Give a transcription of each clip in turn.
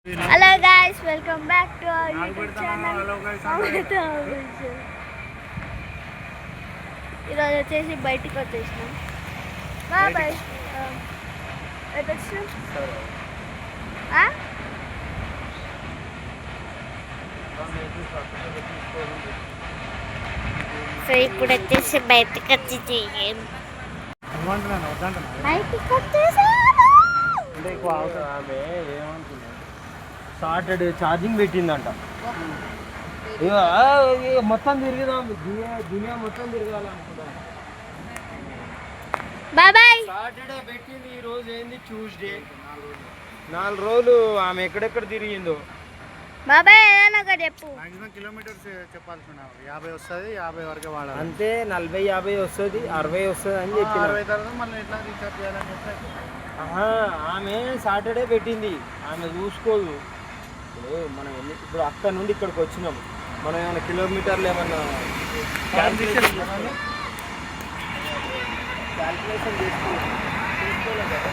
Hello guys, welcome back to our YouTube channel. ఈరోజు వచ్చేసి బయటికి వచ్చేసినాం. బాయ్ ఎటు వచ్చినాం? సో ఇప్పుడు వచ్చేసి బయటికి వచ్చి సాటర్డే ఛార్జింగ్ పెట్టిందంట. మొత్తం తిరిగిదాం, దునియా మొత్తం తిరగాలనుకుంటా. సాటర్డే పెట్టింది, ఈ రోజు ఏంది ట్యూస్డే. 4 రోజులు ఆమె ఎక్కడెక్కడ తిరిగిందో. బాబాయ్ ఏదైనా ఒకటి చెప్పు. మాక్సిమం కిలోమీటర్స్ చెప్పాల్సి 50 వస్తుంది, 50 వరకు వాడాలి అంతే. 40-50 వస్తుంది, 60 వస్తుంది అని చెప్పి 60 తర్వాత మళ్ళీ ఎట్లా రీఛార్జ్ చేయాలని చెప్పి ఆమె సాటర్డే పెట్టింది. ఆమె చూసుకోదు. మనం ఇప్పుడు అక్కడ నుండి ఇక్కడికి వచ్చినాం. మనం ఏమైనా కిలోమీటర్లు ఏమన్నా క్యాల్కులేషన్ చేసుకోలేదు కదా.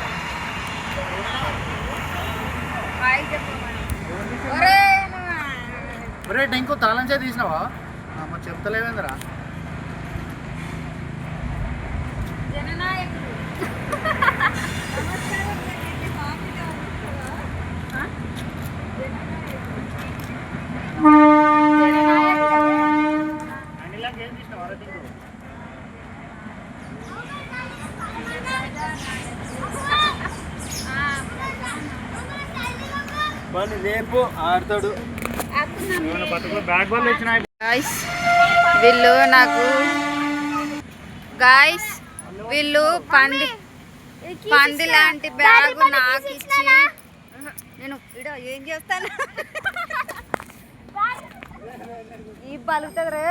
ఒరే ఇంకో తాళం చేతి తీసినావా? మరి చెప్తలేవేంద్రా? రేపు ఆడతాడు. వీళ్ళు నాకు గాయస్ వీళ్ళు పంది లాంటి బ్యాగ్ నాకు ఇచ్చి నేను ఇడ ఏం చేస్తాను ఈ పలుకుతుంది రే.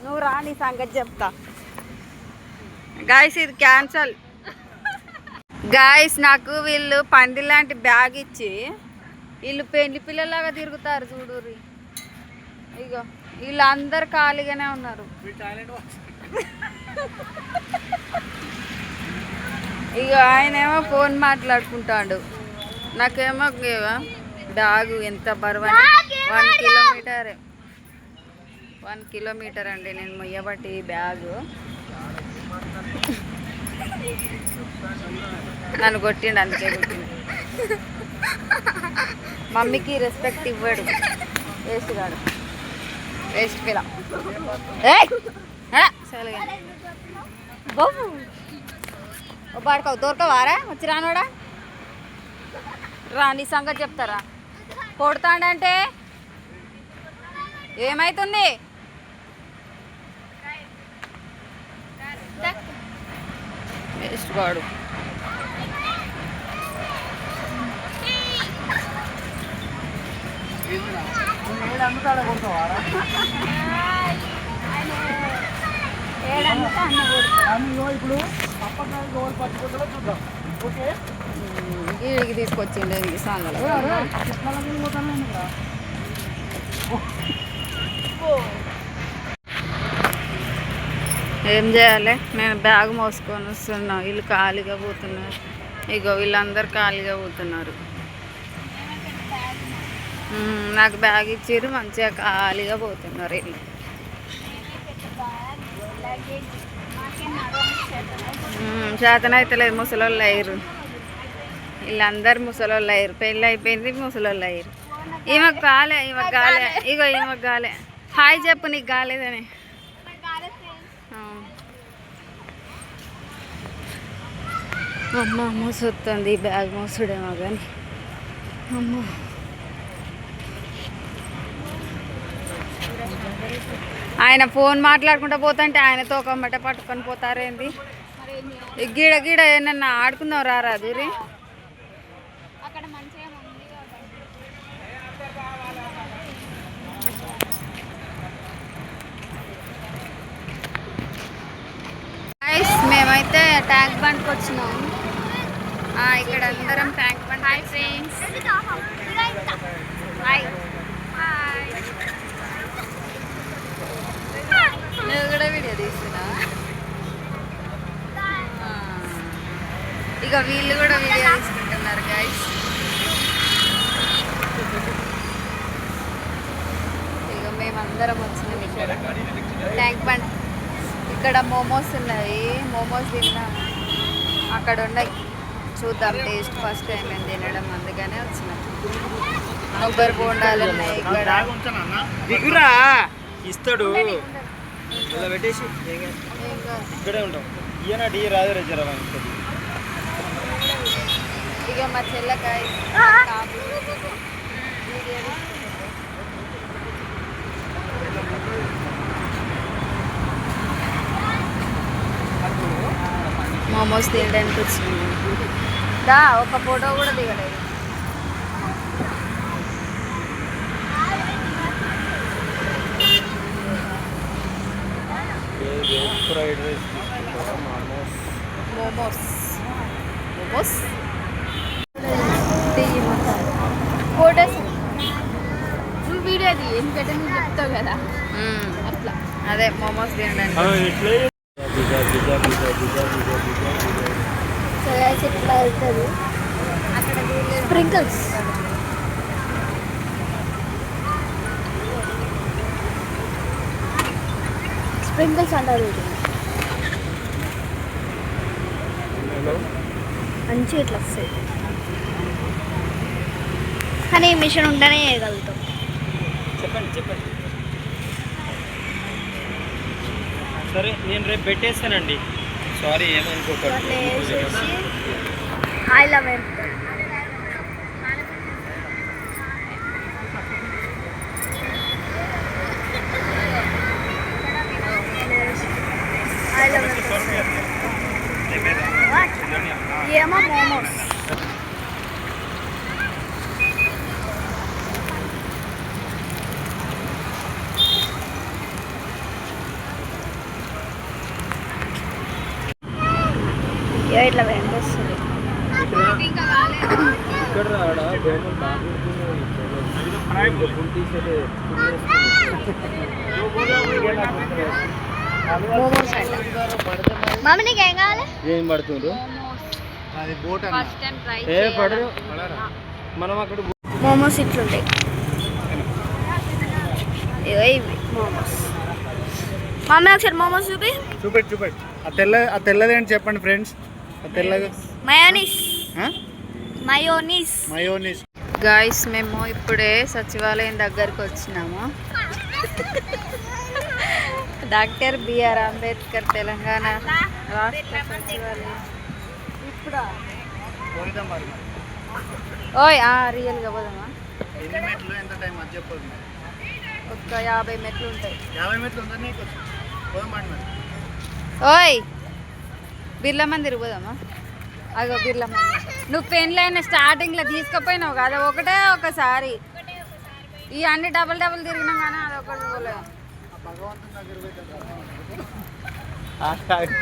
నువ్వు రా, నీ సంగతి చెప్తా. గాయస్ ఇది క్యాన్సల్. గాయస్ నాకు వీళ్ళు పంది లాంటి బ్యాగ్ ఇచ్చి వీళ్ళు పెళ్లి పిల్లలాగా తిరుగుతారు చూడుర్రి. ఇగో వీళ్ళందరు ఖాళీగానే ఉన్నారు. ఇక ఆయనేమో ఫోన్ మాట్లాడుకుంటాడు. నాకేమో బ్యాగు ఎంత బరువు, 1 కిలోమీటర్ 1 కిలోమీటర్ అండి నేను మొయ్యబట్టి బ్యాగు. నన్ను కొట్టిండు, అందుకే కొట్టిండు. మమ్మీకి రెస్పెక్ట్ ఇవ్వడు, వేస్ట్ కాడు, వేస్ట్ పిల్ల. బాడుకో దొరకవారా వచ్చి రానోడా? రా, నీ సంగతి చెప్తారా? కొడతాడంటే ఏమైతుంది? వేస్ట్ కాడు. వీడికి తీసుకొచ్చిండే ఇంక సాంగలు. ఏం చేయాలి? నేను బ్యాగ్ మోసుకొని వస్తున్నా, వీళ్ళు ఖాళీగా పోతున్నారు. ఇగో వీళ్ళందరూ ఖాళీగా పోతున్నారు. నాకు బ్యాగ్ ఇచ్చారు, మంచిగా ఖాళీగా పోతున్నారు వీళ్ళు. చేతన అయితే లేదు, ముసలోళ్ళు అయ్యారు. వీళ్ళందరూ ముసలోళ్ళు అయ్యారు. పెళ్ళి అయిపోయింది, ముసలోళ్ళు అయ్యారు. ఈమెకు కాలే, ఈమెకు కాలే. ఇగో ఈమెకు కాలే. హాయ్ చెప్పు, నీకు కాలేదని. అమ్మ మోసొస్తుంది, బ్యాగ్ మోసుడేమో కానీ. అమ్మ ఆయన ఫోన్ మాట్లాడుకుంటూ పోతుంటే ఆయనతో ఒక మట్ట పట్టుకొని పోతారేంది? గీడ గీడ ఏమన్నా ఆడుకుందాం రారాదు రే. మేమైతే ట్యాంక్ బండ్కి వచ్చినాం. ఇక్కడ అందరం tank bund. Hi friends. Hi. నువ్వు కూడా వీడియో తీస్తున్నా? ఇక వీళ్ళు కూడా వీడియో తీసుకుంటున్నారు గైస్. అందరం వచ్చినాం ఇక్కడ ట్యాంక్ బండ్. ఇక్కడ మోమోస్ ఉన్నాయి, మోమోస్ తిన్నాం. అక్కడ ఉన్నాయి, చూద్దాం టేస్ట్. ఫస్ట్ టైం మేము తినడం, అందుకనే వచ్చినాం. కొబ్బరి బోండాలు ఉన్నాయి ఇక్కడ. దిగురా ఇస్తాడు ఇలా పెట్టేసి ఇక్కడే ఉంటాం. ఈయన టీ రాదు రిజర్వ్ ఉంటుంది. ఇక మా చెల్లకాయ మోమోస్ తినడానికి వచ్చినాము. దా ఒక ఫోటో కూడా దిగలేదు. Fried rice momos momos photos నువ్వు వీడియో అది ఎందుకంటే నువ్వు చెప్తావు కదా అట్లా. అదే మోమోస్ తినడానికి. ఇట్లా వెళ్తుంది అక్కడ స్ప్రింకిల్స్. స్ప్రింకిల్స్ అంటారు. మంచి ఇట్లా వస్తాయి, కానీ మిషన్ ఉంటేనే వేయగలుగుతాం. చెప్పండి. సరే నేను రేపు పెట్టేస్తానండి, సారీ ఏమనుకోకండి. అట్లా వేసేసి ఆయిల్ వేస్తాం. ఏమో మోమోస్. ఇట్లా వెంటొస్తుంది. ఇక్కడ రాడా దోమలు మమ్మీ నీకు ఏం కావాలి? ఏం పడుతుండ్రు అది బోట్ ఫస్ట్ టైం ట్రై ఏ పడరు. మనం అక్కడ మోమోస్ ఇట్లుంటాయి. ఇగో ఇవి మోమోస్. మమ్మీ ఒకసారి మోమోస్ చూపెట్టు. ఆ తెల్లది ఏంటి చెప్పండి ఫ్రెండ్స్. ఆ తెల్లది మయోనీస్. గాయస్ మేము ఇప్పుడే సచివాలయం దగ్గరికి వచ్చినాము. డాక్టర్ బిఆర్ అంబేద్కర్ తెలంగాణ రాష్ట్ర సచివాలయం. ఇప్పుడు ఓయ్ రియల్గా పోదామా? ఎన్ని మెట్లు ఎంత టైం అది చెప్పదు. ఒక 50 మెట్లు ఉంటాయి. 50 మెట్లు ఉందా నీకు? ఓయ్ బిర్లా మందిర్ పోదామా? అగో బిర్లా మందిర్. నువ్వు పెన్లైన స్టార్టింగ్లో తీసుకుపోయినావు కదా ఒకటే ఒకసారి. ఈ అన్ని డబల్ తిరిగినాం కానీ అది ఒకటి పోలేదు.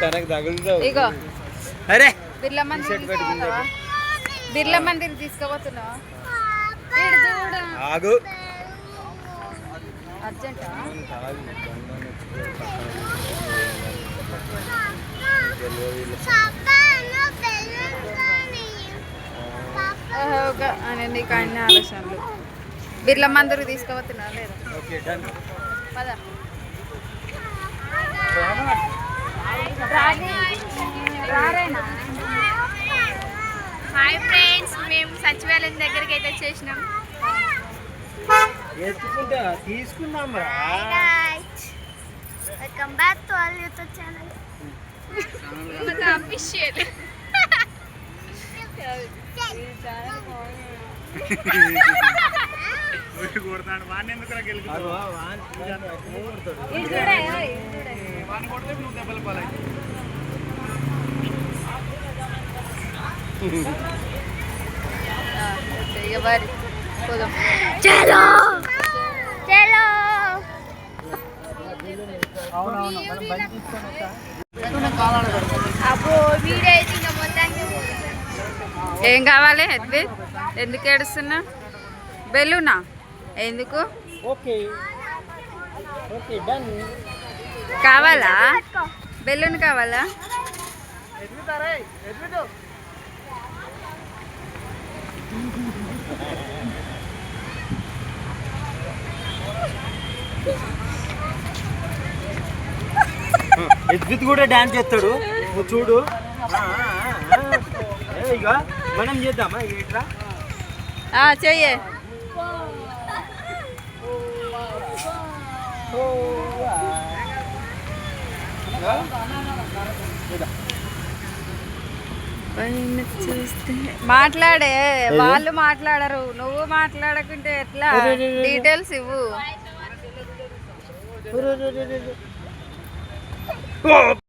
తనకు తగులుతావు. ఇగో అరే బిర్లా మందిర్ తీసుకుపోతావా? బిర్లా మందిర్ తీసుకుపోతున్నావా? ఇటు చూడు. ఆగు. అర్జెంటా? నీకు అన్ని ఆలోచనలు. బిర్లా మందిర్ తీసుకుపోతున్నా లేదా? పద. హాయ్ ఫ్రెండ్స్, మేము సచివాలయం దగ్గరికి అయితే వచ్చేసినాం. తీసుకుందాం రా. Welcome back to our YouTube channel. Official. చలో చలో. అబ్బో వీడియో అయితే ఇంకా మొత్తానికి ఏం కావాలి? ఎందుకు ఏడుస్తున్నా? బెలూనా? ఎందుకు కావాలా? బెలూన్ కావాలా? ఎద్విత్ కూడా డాన్స్ చేస్తాడు నువ్వు చూడు. ఇక మనం చేద్దామా ఇట్లా చెయ్యే. మాట్లాడే వాళ్ళు మాట్లాడరు, నువ్వు మాట్లాడకుంటే ఎట్లా? డీటెయిల్స్ ఇవ్వు.